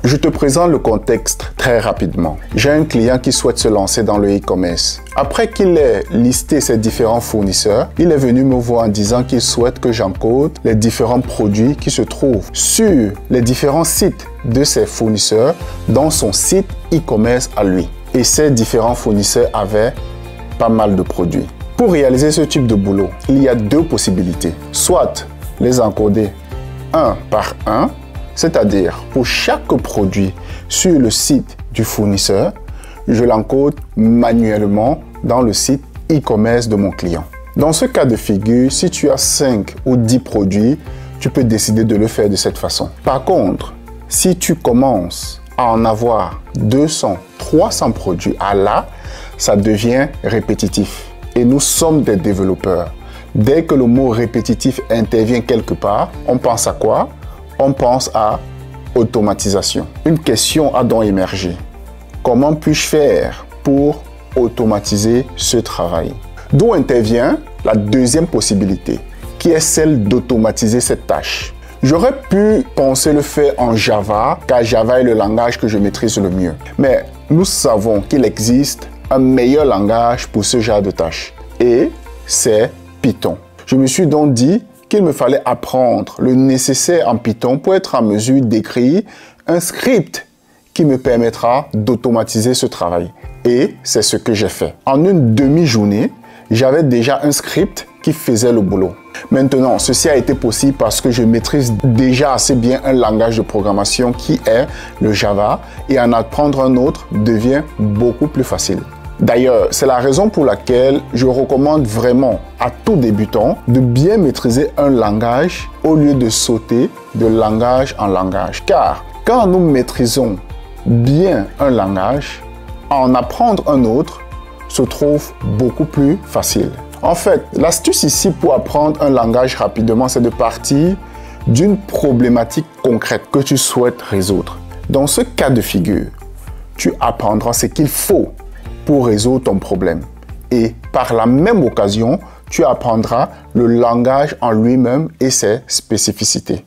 Je te présente le contexte très rapidement. J'ai un client qui souhaite se lancer dans le e-commerce. Après qu'il ait listé ses différents fournisseurs, il est venu me voir en disant qu'il souhaite que j'encode les différents produits qui se trouvent sur les différents sites de ses fournisseurs dans son site e-commerce à lui. Et ces différents fournisseurs avaient pas mal de produits. Pour réaliser ce type de boulot, il y a deux possibilités. Soit les encoder un par un, c'est-à-dire pour chaque produit sur le site du fournisseur, je l'encode manuellement dans le site e-commerce de mon client. Dans ce cas de figure, si tu as 5 ou 10 produits, tu peux décider de le faire de cette façon. Par contre, si tu commences à en avoir 200, 300 produits, là, ça devient répétitif. Et nous sommes des développeurs. Dès que le mot répétitif intervient quelque part, on pense à quoi? On pense à automatisation. Une question a donc émergé. Comment puis-je faire pour automatiser ce travail? D'où intervient la deuxième possibilité, qui est celle d'automatiser cette tâche. J'aurais pu penser le faire en Java, car Java est le langage que je maîtrise le mieux. Mais nous savons qu'il existe un meilleur langage pour ce genre de tâches. Et c'est Python. Je me suis donc dit qu'il me fallait apprendre le nécessaire en Python pour être en mesure d'écrire un script qui me permettra d'automatiser ce travail. Et c'est ce que j'ai fait. En une demi-journée, j'avais déjà un script qui faisait le boulot. Maintenant, ceci a été possible parce que je maîtrise déjà assez bien un langage de programmation qui est le Java, et en apprendre un autre devient beaucoup plus facile. D'ailleurs, c'est la raison pour laquelle je recommande vraiment à tout débutant de bien maîtriser un langage au lieu de sauter de langage en langage. Car quand nous maîtrisons bien un langage, en apprendre un autre se trouve beaucoup plus facile. En fait, l'astuce ici pour apprendre un langage rapidement, c'est de partir d'une problématique concrète que tu souhaites résoudre. Dans ce cas de figure, tu apprendras ce qu'il faut pour résoudre ton problème. Et par la même occasion, tu apprendras le langage en lui-même et ses spécificités.